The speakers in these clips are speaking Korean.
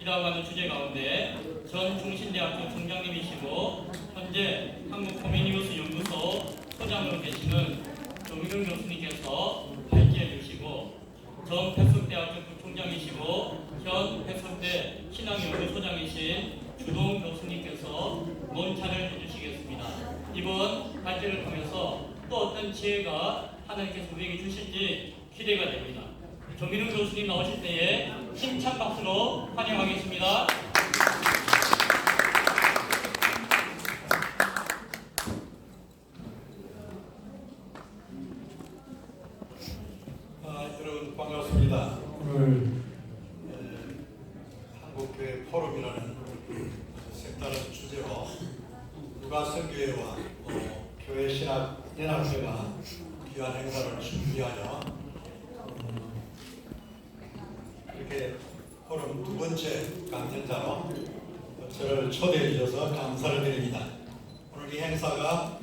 준비하고 하는 주제 가운데 전 중신대학교 총장님이시고 현재 한국코미니우스 연구소 소장으로 계시는 정의근 교수님께서 발제해 주시고 전 백석대학교 부총장이시고 현 백석대 신앙연구소장이신 주동 교수님께서 논찬을 해주시겠습니다. 이번 발제를 통해서 또 어떤 지혜가 하나님께서 우리에게 주실지 기대가 됩니다. 정민웅 교수님 나오실 때에 힘찬 박수로 환영하겠습니다. 여러분 반갑습니다. 오늘 한국교회 포럼이라는 색다른 주제로 누가성교회와 교회신학연합회가 귀한 행사를 준비하여 이렇게 포럼 두 번째 강연자로 저를 초대해 주셔서 감사를 드립니다. 오늘 이 행사가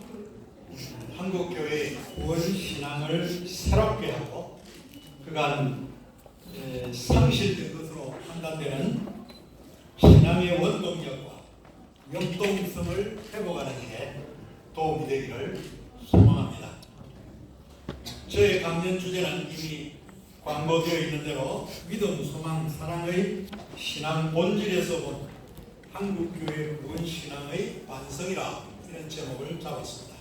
한국교회의 구원신앙을 새롭게 하고 그간 상실된 것으로 판단되는 신앙의 원동력과 역동성을 회복하는 일에 도움이 되기를 소망합니다. 저의 강연 주제는 이미 광고되어 있는 대로 믿음, 소망, 사랑의 신앙 본질에서 본 한국교회 구원신앙의 완성이라 이런 제목을 잡았습니다.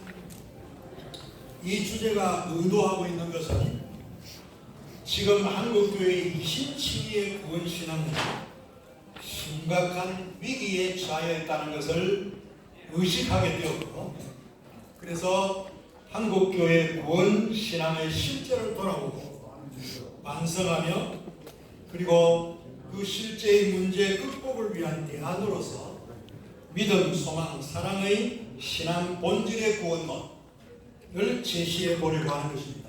이 주제가 의도하고 있는 것은 지금 한국교회의 이신칭의의 구원신앙은 심각한 위기에 처하여 있다는 것을 의식하게 되었고, 그래서 한국교회 구원신앙의 실제를 돌아보고 완성하며 그리고 그 실제의 문제 극복을 위한 대안으로서 믿음, 소망, 사랑의 신앙 본질의 구원론을 제시해 보려고 하는 것입니다.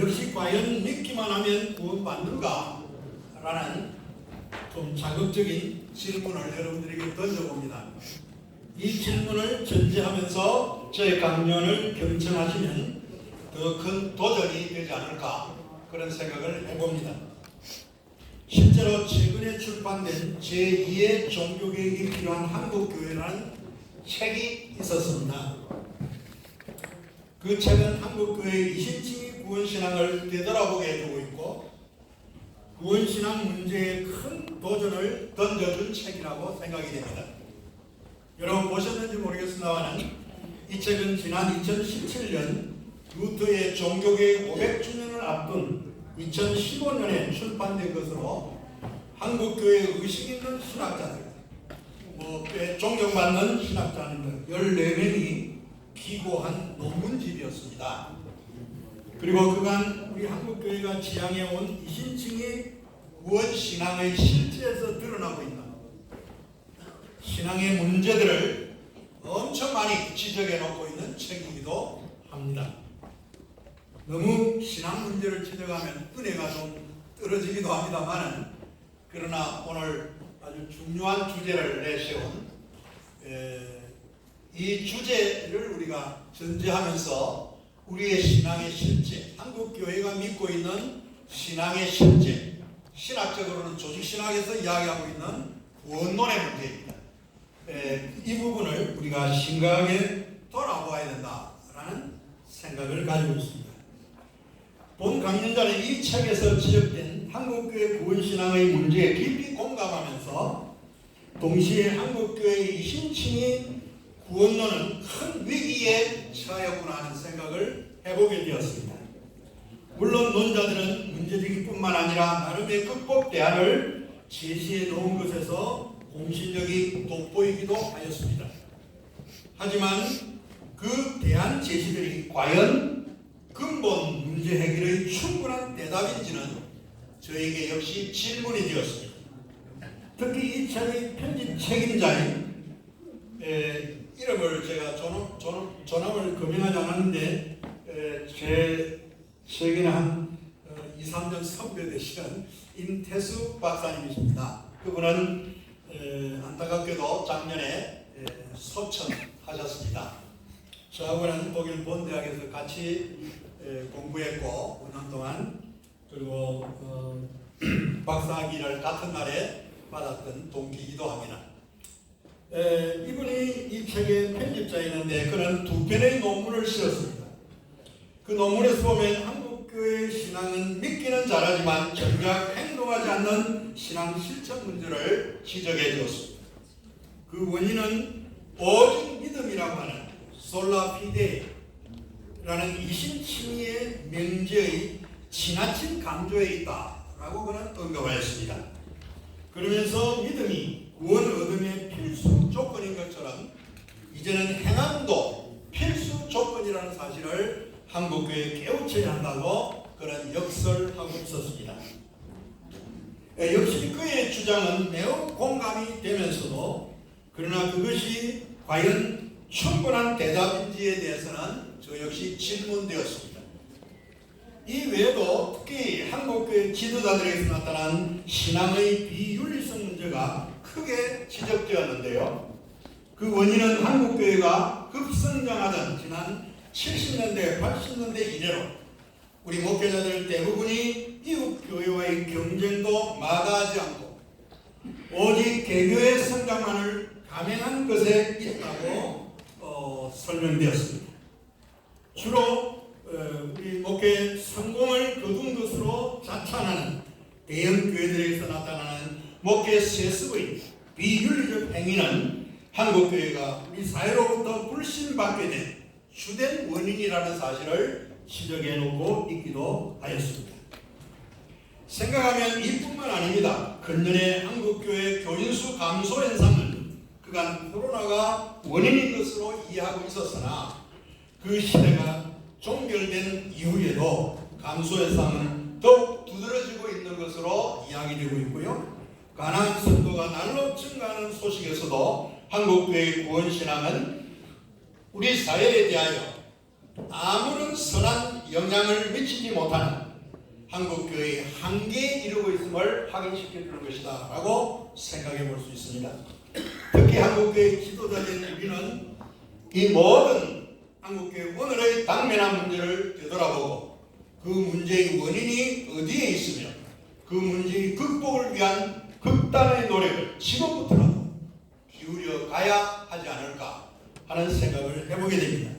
역시 과연 믿기만 하면 구원받는가? 라는 좀 자극적인 질문을 여러분들에게 던져봅니다. 이 질문을 전제하면서 저의 강연을 경청하시면 더 큰 도전이 되지 않을까 그런 생각을 해봅니다. 실제로 최근에 출판된 제2의 종교개혁이 필요한 한국교회라는 책이 있었습니다. 그 책은 한국교회의 이신칭의 구원신앙을 되돌아보게 해주고 있고 구원신앙 문제에 큰 도전을 던져준 책이라고 생각이 됩니다. 여러분 보셨는지 모르겠습니다만 이 책은 지난 2017년 루터의 종교개혁 500주년을 앞둔 2015년에 출판된 것으로 한국교회의 의식 있는 신학자들, 꽤 존경받는 신학자들 14명이 기고한 논문집이었습니다. 그리고 그간 우리 한국교회가 지향해온 이신칭의 구원신앙의 실제에서 드러나고 있는 신앙의 문제들을 엄청 많이 지적해 놓고 있는 책이기도 합니다. 너무 신앙 문제를 지적하면 은혜가 좀 떨어지기도 합니다만은 그러나 오늘 아주 중요한 주제를 내세운 이 주제를 우리가 전제하면서 우리의 신앙의 실제, 한국교회가 믿고 있는 신앙의 실제, 신학적으로는 조직신학에서 이야기하고 있는 구원론의 문제입니다. 이 부분을 우리가 심각하게 돌아보아야 된다라는 생각을 가지고 있습니다. 본 강연자는 이 책에서 지적된 한국교회 구원신앙의 문제에 깊이 공감하면서 동시에 한국교회의 이신칭의 구원론은 큰 위기에 처하였구나 하는 생각을 해보게 되었습니다. 물론 논자들은 문제제기뿐만 아니라 나름의 극복 대안을 제시해 놓은 것에서 공신력이 돋보이기도 하였습니다. 하지만 그 대안 제시들이 과연 근본 문제 해결의 충분한 대답인지는 저에게 역시 질문이 되었습니다. 특히 이 책의 편집 책임자인 이름을 제가 존함을 금명하지 않았는데 제게는 한 2, 3년 선배되시는 임태수 박사님이십니다. 그분은 안타깝게도 작년에 소천하셨습니다. 저하고는 독일 본대학에서 같이 공부했고 5년 동안 그리고 박사학위를 같은 날에 받았던 동기이기도 합니다. 이분이 이 책의 편집자였는데 그는 2편의 논문을 쓰었습니다. 그 논문에서 보면 한국교회 신앙은 믿기는 잘하지만 정작 행동하지 않는 신앙 실천 문제를 지적해 주었습니다. 그 원인은 오직 믿음이라고 하는 솔라피데라는 이심칭의의 명제의 지나친 강조에 있다라고 그는 언급하였습니다. 그러면서 믿음이 구원 얻음의 필수 조건인 것처럼 이제는 행함도 필수 조건이라는 사실을 한국교회에 깨우쳐야 한다고 그런 역설하고 있었습니다. 역시 그의 주장은 매우 공감이 되면서도 그러나 그것이 과연 충분한 대답인지에 대해서는 저 역시 질문되었습니다. 이 외에도 특히 한국교회 지도자들에게서 나타난 신앙의 비윤리성 문제가 크게 지적되었는데요. 그 원인은 한국교회가 급성장하던 지난 70년대, 80년대 이래로 우리 목회자들 대부분이 이웃교회와의 경쟁도 마다하지 않고 오직 개교의 성장만을 감행한 것에 있다고 설명되었습니다. 주로 우리 목회 성공을 거둔 것으로 자창하는 대형 교회들에서 나타나는 목회 세습의 비윤리적 행위는 한국교회가 우리 사회로부터 불신받게 된 주된 원인이라는 사실을 지적해 놓고 있기도 하였습니다. 생각하면 이뿐만 아닙니다. 근년에 한국교회 교인수 감소 현상은 그간 코로나가 원인인 것으로 이해하고 있었으나 그 시대가 종결된 이후에도 감소 현상은 더욱 두드러지고 있는 것으로 이야기되고 있고요. 가난 성도가 날로 증가하는 소식에서도 한국교회의 구원신앙은 우리 사회에 대하여 아무런 선한 영향을 미치지 못하는 한국교회의 한계에 이르고 있음을 확인시켜주는 것이다 라고 생각해 볼 수 있습니다. 특히 한국교회 지도자인 우리는 이 모든 한국교회 오늘의 당면한 문제를 되돌아보고 그 문제의 원인이 어디에 있으며 그 문제의 극복을 위한 극단의 노력을 지금부터라도 기울여 가야 하지 않을까 하는 생각을 해보게 됩니다.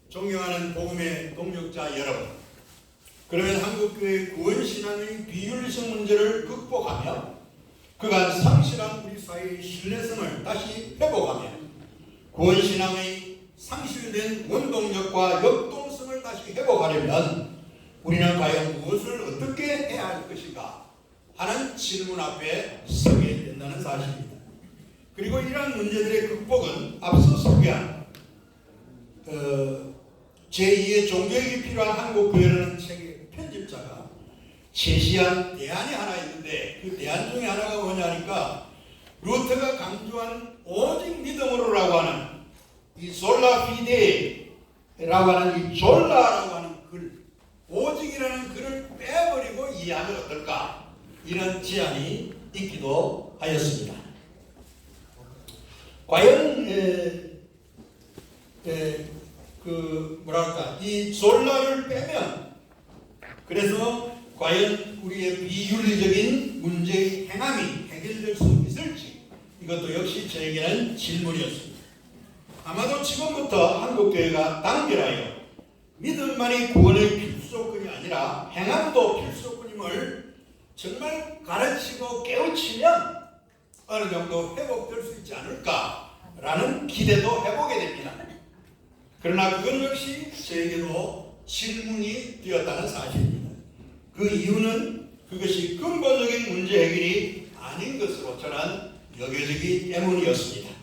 존경하는 복음의 동역자 여러분, 그러면 한국교회 구원신앙의 비윤리성 문제를 극복하며 그간 상실한 우리 사회의 신뢰성을 다시 회복하며 구원신앙의 상실된 원동력과 역동성을 다시 회복하려면 우리는 과연 무엇을 어떻게 해야 할 것인가 하는 질문 앞에 서게 된다는 사실입니다. 그리고 이러한 문제들의 극복은 앞서 소개한 제2의 종교육이 필요한 한국교회라는 책의 편집자가 제시한 대안이 하나 있는데 그 대안 중에 하나가 뭐냐니까 루터가 강조한 오직 믿음으로라고 하는 이 솔라피데라고 하는 이 졸라라고 하는 글, 오직이라는 글을 빼버리고 이해하면 어떨까, 이런 제안이 있기도 하였습니다. 과연 이 졸라를 빼면 그래서 과연 우리의 비윤리적인 문제의 행함이 해결될 수 있을지, 이것도 역시 저에게는 질문이었습니다. 아마도 지금부터 한국교회가 단결하여 믿음만이 구원의 필수 조건이 아니라 행함도 필수 조건임을 정말 가르치고 깨우치면 어느 정도 회복될 수 있지 않을까라는 기대도 해보게 됩니다. 그러나 그건 역시 저에게도 질문이 되었다는 사실입니다. 그 이유는 그것이 근본적인 문제 해결이 아닌 것으로 저는 여겨지기 때문이었습니다.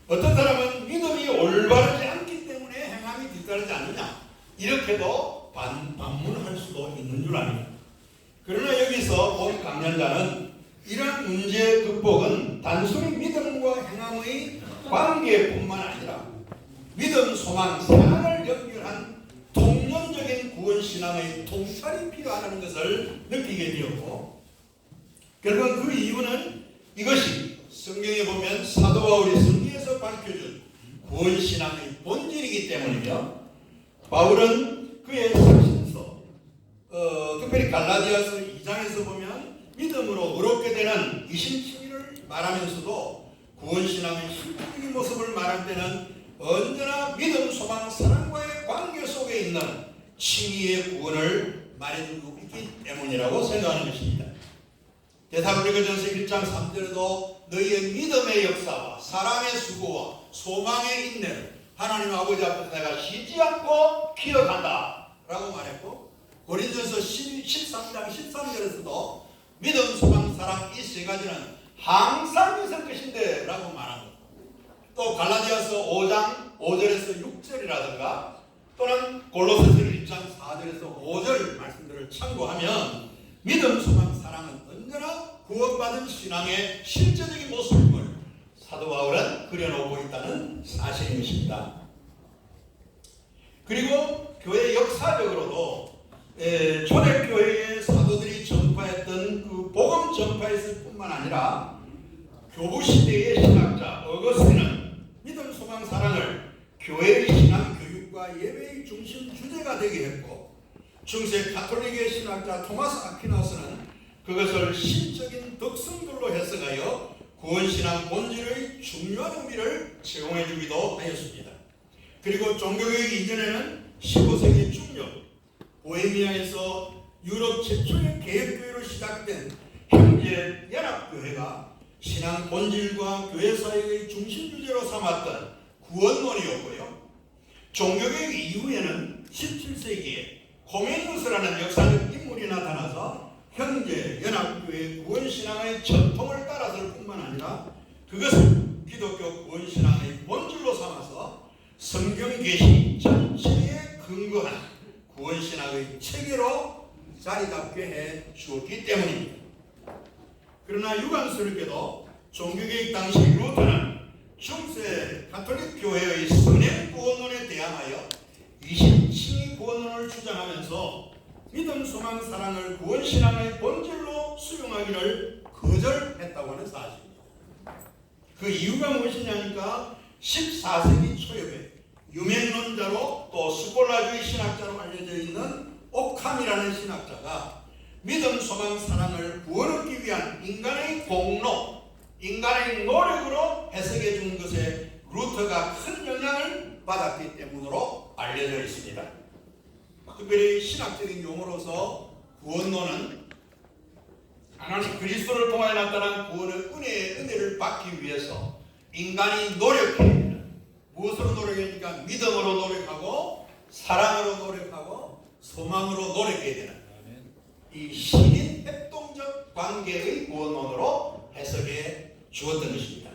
어떤 사람은 믿음이 올바르지 않기 때문에 행함이 뒤따르지 않느냐, 이렇게도 반문할 수도 있는 줄 압니다. 그러나 여기서 본 강연자는 이러한 문제 극복은 단순히 믿음과 행함의 관계뿐만 아니라 믿음, 소망, 사랑을 연결한 통념적인 구원신앙의 통찰이 필요하다는 것을 느끼게 되었고, 결국 그 이유는 이것이 성경에 보면 사도 바울이 성경에서 밝혀준 구원신앙의 본질이기 때문이며, 바울은 그의 서신서, 특별히 갈라디아서 2장에서 보면 믿음으로 의롭게 되는 이신칭의를 말하면서도 구원신앙의 실질적인 모습을 말할 때는 언제나 믿음, 소망, 사랑과의 관계 속에 있는 칭의의 구원을 말해주고 있기 때문이라고 생각하는 것입니다. 데살로니가전서 1장 3절에도 너희의 믿음의 역사와 사랑의 수고와 소망의 인내를 하나님 아버지 앞에서 내가 쉬지 않고 기억한다 라고 말했고, 고린도전서 13장 13절에서도 믿음, 소망, 사랑 이 세 가지는 항상 있을 것인데 라고 말합니다. 또 갈라디아서 5장 5절에서 6절이라든가 또는 골로새서 1장 4절에서 5절 말씀들을 참고하면 믿음, 소망, 사랑은 언제나 구원받은 신앙의 실제적인 모습임을 사도 바울은 그려놓고 있다는 사실인 것입니다. 그리고 교회 역사적으로도 초대교회의 사도들이 전파했던 그 복음 전파했을 뿐만 아니라 교부시대의 신학자 어거스틴은 믿음, 소망, 사랑을 교회의 신앙 교육과 예배의 중심 주제가 되게 했고, 중세 가톨릭의 신학자 토마스 아퀴나스는 그것을 신적인 덕성들로 해석하여 구원신앙 본질의 중요한 의미를 제공해 주기도 하였습니다. 그리고 종교개혁 이전에는 15세기 중엽 보헤미아에서 유럽 최초의 개혁교회로 시작된 형제 연합교회가 신앙 본질과 교회 사역의 중심 주제로 삼았던 구원론이었고요. 종교개혁 이후에는 17세기에 코메니우스라는 역사적 인물이 나타나서 형제 연합교회 구원신앙의 전통을 따라설 뿐만 아니라 그것을 기독교 구원신앙의 본질로 삼아서 성경계시 전체에 근거한 구원신학의 체계로 자리잡게 해 주었기 때문입니다. 그러나 유감스럽게도 종교개혁 당시 루터는 중세 가톨릭 교회의 선행 구원론에 대항하여 이신칭의 구원론을 주장하면서 믿음, 소망, 사랑을 구원신앙의 본질로 수용하기를 거절했다고 하는 사실입니다. 그 이유가 무엇이냐니까 14세기 초엽에 유명론자로 또 스콜라주의 신학자로 알려져 있는 오캄이라는 신학자가 믿음, 소망, 사랑을 구원 얻기 위한 인간의 공로, 인간의 노력으로 해석해 준 것에 루터가 큰 영향을 받았기 때문으로 알려져 있습니다. 특별히 신학적인 용어로서 구원론은 하나님 그리스도를 통하여 나타난 구원의 은혜를 받기 위해서 인간이 노력해야 되는, 무엇으로 노력합니까? 믿음으로 노력하고 사랑으로 노력하고 소망으로 노력해야 되는 이 신인 협동적 관계의 구원론으로 해석해 주었던 것입니다.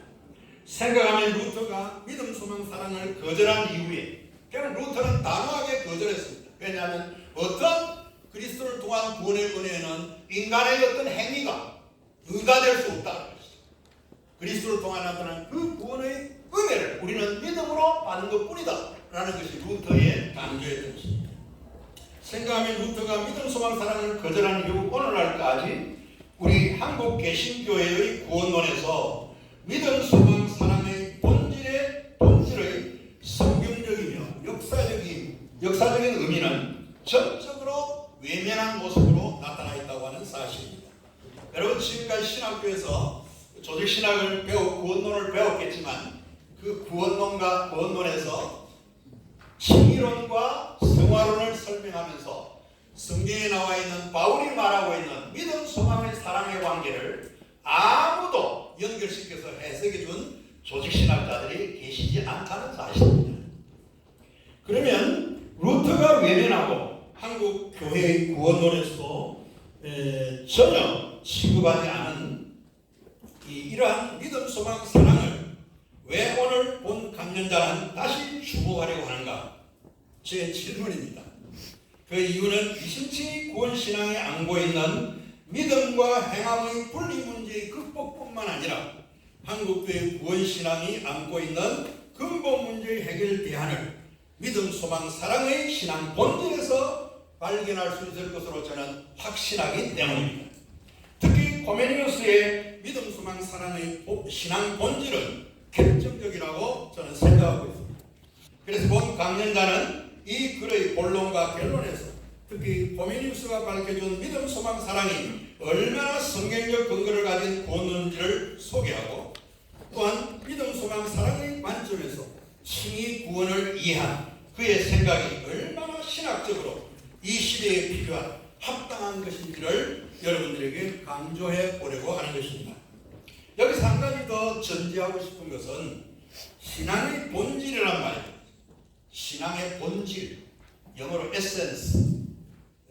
생각하면 루터가 믿음, 소망, 사랑을 거절한 이후에 그냥 루터는 단호하게 거절했습니다. 왜냐하면 어떤 그리스도를 통한 구원의 은혜는 인간의 어떤 행위가 의가될 수 없다는 것이죠. 그리스도를 통한 나타난 그 구원의 은혜를 우리는 믿음으로 받는 것뿐이다 라는 것이 루터의 강조였던 것입니다. 생각하면 루터가 믿음, 소망, 사랑을 거절한 이후 오늘날까지 우리 한국 개신교회의 구원론에서 믿음, 소망, 사랑의 본질의 성경적이며 역사적인 의미는 전적으로 외면한 모습으로 나타나 있다고 하는 사실입니다. 여러분 지금까지 신학교에서 조직신학을 구원론을 배웠겠지만 그 구원론에서 칭의론과 성화론을 설명하면서 성경에 나와 있는 바울이 말하고 있는 믿음, 소망의 사랑의 관계를 아무도 연결시켜서 해석해 준 조직신학자들이 계시지 않다는 사실입니다. 그러면 루터가 외면하고 한국 교회의 구원론에서도 전혀 취급하지 않은 이러한 믿음, 소망, 사랑을 왜 오늘 본 강연자는 다시 주목하려고 하는가? 제 질문입니다. 그 이유는 이신칭의 구원신앙에 안고 있는 믿음과 행함의 분리 문제의 극복뿐만 아니라 한국교회 구원신앙이 안고 있는 근본 문제의 해결 대안을 믿음, 소망, 사랑의 신앙 본질에서 발견할 수 있을 것으로 저는 확신하기 때문입니다. 특히 코메니우스의 믿음, 소망, 사랑의 신앙 본질은 결정적이라고 저는 생각하고 있습니다. 그래서 본 강연자는 이 글의 본론과 결론에서 특히 호메니우스가 밝혀준 믿음, 소망, 사랑이 얼마나 성경적 근거를 가진 구원론지를 소개하고 또한 믿음, 소망, 사랑의 관점에서 신이 구원을 이해한 그의 생각이 얼마나 신학적으로 이 시대에 필요한 합당한 것인지를 여러분들에게 강조해 보려고 하는 것입니다. 여기서 한 가지 더 전제하고 싶은 것은 신앙의 본질이란 말입니다. 신앙의 본질, 영어로 에센스,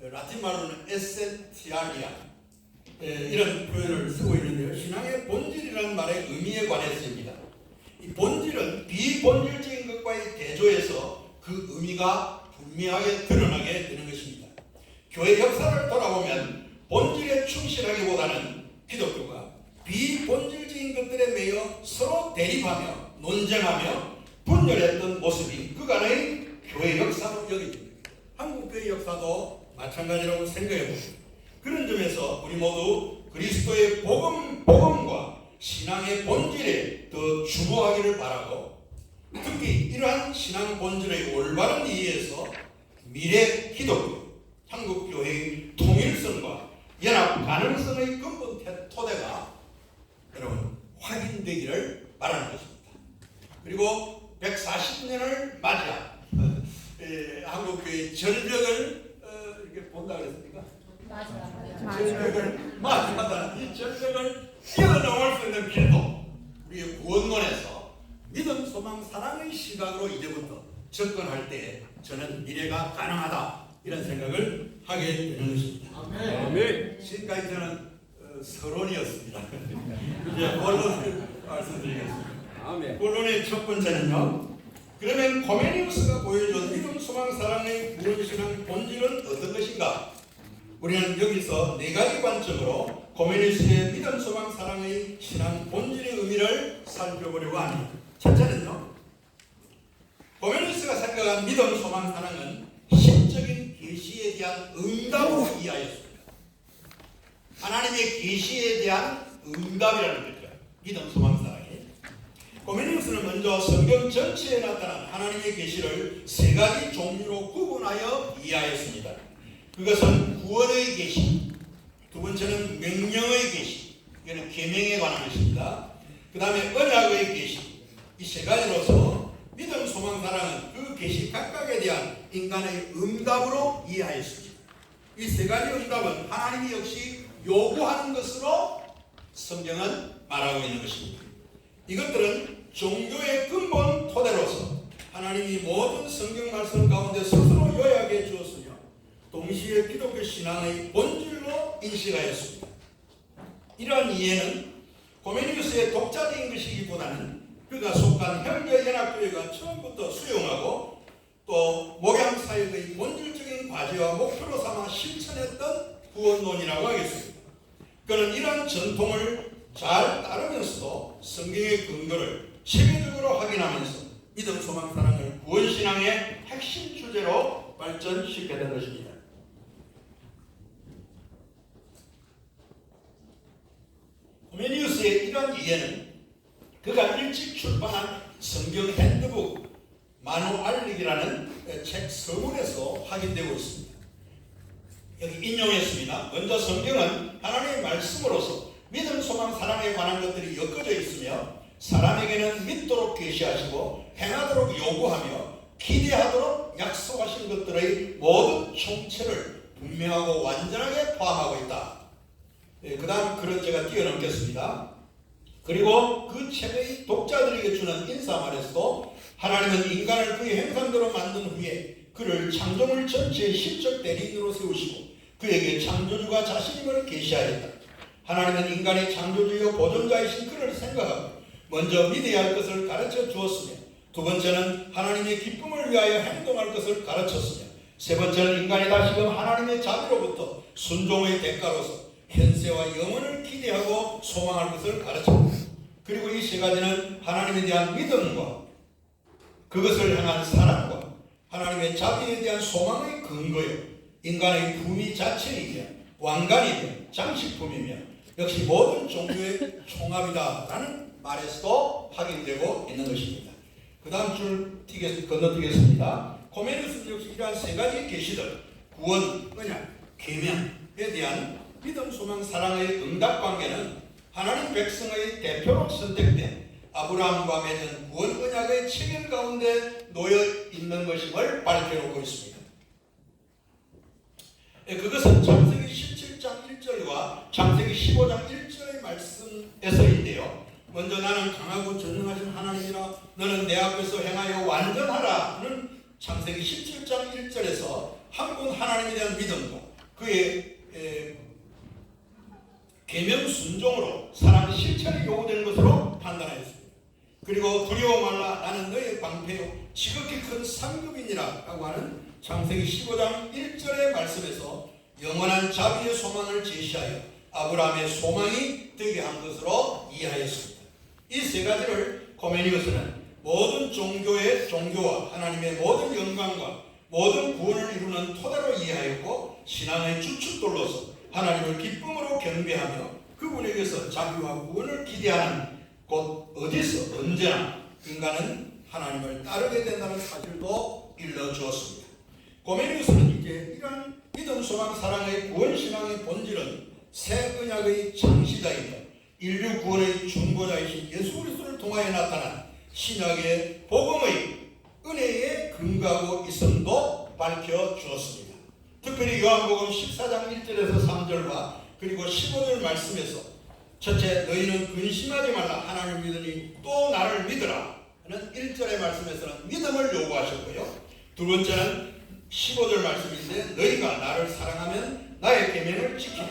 라틴 말로는 에센티알리아 이런 표현을 쓰고 있는데요. 신앙의 본질이라는 말의 의미에 관해서입니다. 이 본질은 비본질적인 것과의 대조해서 그 의미가 분명하게 드러나게 되는 것입니다. 교회 역사를 돌아보면 본질에 충실하기보다는 기독교가 비본질적인 것들에 매여 서로 대립하며 논쟁하며 분열했던 모습이 그간의 교회 역사로 여겨집니다. 한국 교회 역사도 마찬가지라고 생각해 봅니다. 그런 점에서 우리 모두 그리스도의 복음과 신앙의 본질에 더 주목하기를 바라고, 특히 이러한 신앙 본질의 올바른 이해에서 미래 기독교, 한국 교회의 통일성과 연합 가능성의 근본 토대가 여러분 확인되기를 바라는 것입니다. 그리고 140년을 맞이한 한국교회의 전력을 이렇게 본다 그랬습니까? 전력을 맞이한다는 이 전력을 뛰어넘을 수 있는 길도 우리의 구원론에서 믿음, 소망, 사랑의 시각으로 이제부터 접근할 때 저는 미래가 가능하다 이런 생각을 하게 되는 것입니다. 아멘. 지금까지 저는 서론이었습니다. 이제 본론을 말씀드리겠습니다. 아멘. 본론의 첫 번째는요. 그러면 호메니우스가 보여준 믿음, 소망, 사랑의 구원신앙 본질은 어떤 것인가? 우리는 여기서 네 가지 관점으로 호메니우스의 믿음, 소망, 사랑의 신앙 본질의 의미를 살펴보려고 합니다. 첫째는요. 호메니우스가 생각한 믿음, 소망, 사랑은 신적인 계시에 대한 응답으로 이해하였습니다. 하나님의 계시에 대한 응답이라는 거죠. 믿음, 소망, 사랑이. 호메니우스는 먼저 성경 전체에 나타난 하나님의 계시를 세 가지 종류로 구분하여 이해하였습니다. 그것은 구원의 계시, 두 번째는 명령의 계시, 이거는 계명에 관한 것입니다. 그 다음에 언약의 계시, 이 세 가지로서 믿음, 소망, 사랑은 그 계시 각각에 대한 인간의 응답으로 이해하였습니다. 이 세 가지 응답은 하나님이 역시 요구하는 것으로 성경은 말하고 있는 것입니다. 이것들은 종교의 근본 토대로서 하나님이 모든 성경 말씀 가운데 스스로 요약해 주었으며 동시에 기독교 신앙의 본질로 인식하였습니다. 이러한 이해는 호메니우스의 독자적인 것이기보다는 그가 속한 형제연합교회가 처음부터 수용하고 또 목양사역의 본질적인 과제와 목표로 삼아 실천했던 구원론이라고 하겠습니다. 그는 이러한 전통을 잘 따르면서도 성경의 근거를 체계적으로 확인하면서 믿음, 소망, 사랑을 구원신앙의 핵심 주제로 발전시키게 된 것입니다. 호메니우스의 이러한 이해는 그가 일찍 출판한 성경 핸드북 마누알릭이라는 책 서문에서 확인되고 있습니다. 여기 인용했습니다. 먼저 성경은 하나님의 말씀으로서 믿음, 소망, 사랑에 관한 것들이 엮어져 있으며 사람에게는 믿도록 계시하시고 행하도록 요구하며 기대하도록 약속하신 것들의 모든 총체를 분명하고 완전하게 포함하고 있다. 그 다음 글은 제가 뛰어넘겠습니다. 그리고 그 책의 독자들에게 주는 인사말에서도 하나님은 인간을 그의 형상대로 만든 후에 그를 창조물 전체의 실적 대리인으로 세우시고 그에게 창조주가 자신임을 계시하였다. 하나님은 인간의 창조주요 보존자이신 그를 생각하고 먼저 믿어야 할 것을 가르쳐 주었으며 두 번째는 하나님의 기쁨을 위하여 행동할 것을 가르쳤으며 세 번째는 인간이 다시금 하나님의 자비로부터 순종의 대가로서 현세와 영원을 기대하고 소망할 것을 가르쳤다. 그리고 이 세 가지는 하나님에 대한 믿음과 그것을 향한 사랑과 하나님의 자비에 대한 소망의 근거요 인간의 품위 자체이며 왕관이며 장식품이며 역시 모든 종교의 총합이다라는 말에서도 확인되고 있는 것입니다. 그 다음 줄 건너뛰겠습니다. 호메니우스는 역시 이러한 세 가지 계시들 구원, 언약, 계명에 대한 믿음, 소망, 사랑의 응답 관계는 하나님 백성의 대표로 선택된 아브라함과 맺은 구원 언약의 체결 가운데 놓여 있는 것임을 밝혀놓고 있습니다. 그것은 창세기 17장 1절과 창세기 15장 1절의 말씀에서인데요. 먼저 나는 강하고 전능하신 하나님이라 너는 내 앞에서 행하여 완전하라는 창세기 17장 1절에서 한 분 하나님에 대한 믿음과 그의 계명 순종으로 사랑 실천이 요구되는 것으로 판단하였습니다. 그리고 두려워 말라 나는 너의 방패요 지극히 큰 상급이니라 라고 하는 창세기 15장 1절의 말씀에서 영원한 자비의 소망을 제시하여 아브라함의 소망이 되게 한 것으로 이해하였습니다. 이 세 가지를 코메니우스는 모든 종교와 하나님의 모든 영광과 모든 구원을 이루는 토대로 이해하였고 신앙의 주춧돌로서 하나님을 기쁨으로 경배하며 그분에게서 자비와 구원을 기대하는 곧 어디서 언제나 인간은 하나님을 따르게 된다는 사실도 일러주었습니다. 고메니우스는 이제 이러한 믿음, 소망, 사랑의 구원신앙의 본질은 새 언약의 창시자이며 인류 구원의 중보자이신 예수 그리스도를 통하여 나타난 신약의 복음의 은혜에 근거하고 있음도 밝혀주었습니다. 특별히 요한복음 14장 1절에서 3절과 그리고 15절 말씀에서 첫째 너희는 근심하지 말라 하나님을 믿으니 또 나를 믿으라 하는 1절의 말씀에서는 믿음을 요구하셨고요. 두 번째는 15절 말씀인데 너희가 나를 사랑하면 나의 계명을 지키라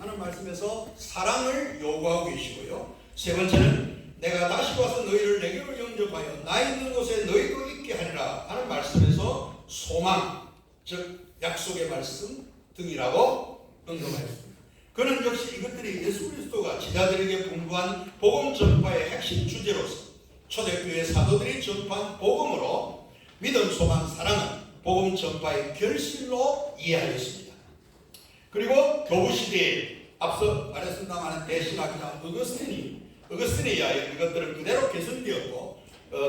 하는 말씀에서 사랑을 요구하고 계시고요. 세 번째는 내가 다시 와서 너희를 내게로 영접하여 나 있는 곳에 너희도 있게 하리라 하는 말씀에서 소망 즉 약속의 말씀 등이라고 언급하였습니다. 그는 역시 이것들이 예수 그리스도가 제자들에게 분부한 복음 전파의 핵심 주제로서 초대교회 사도들이 전파한 복음으로 믿음, 소망, 사랑은 복음 전파의 결실로 이해하였습니다. 그리고 교부 시대에 앞서 말했습니다만 대신학자 어거스틴에 의하여 이것들은 그대로 개선되었고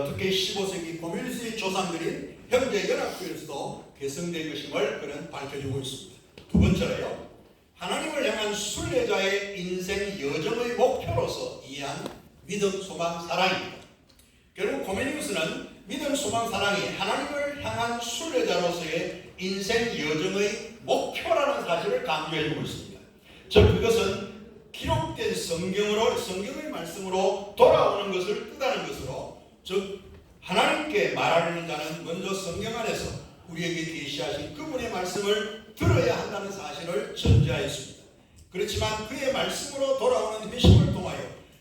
특히 15세기 고멜리스의 조상들인 형제 연합교에서도 개성된 것임을 그는 밝혀주고 있습니다. 두 번째로요. 하나님을 향한 순례자의 인생 여정의 목표로서 이해한 믿음, 소망, 사랑입니다. 결국 고메니우스는 믿음, 소망, 사랑이 하나님을 향한 순례자로서의 인생 여정의 목표라는 사실을 강조해주고 있습니다. 즉 그것은 기록된 성경의 말씀으로 돌아오는 것을 뜻하는 것으로 즉 하나님께 말하려는 자는 먼저 성경 안에서 우리에게 계시하신 그분의 말씀을 들어야 한다는 사실을 전제하였습니다. 그렇지만 그의 말씀으로 돌아오는 회심을 통하여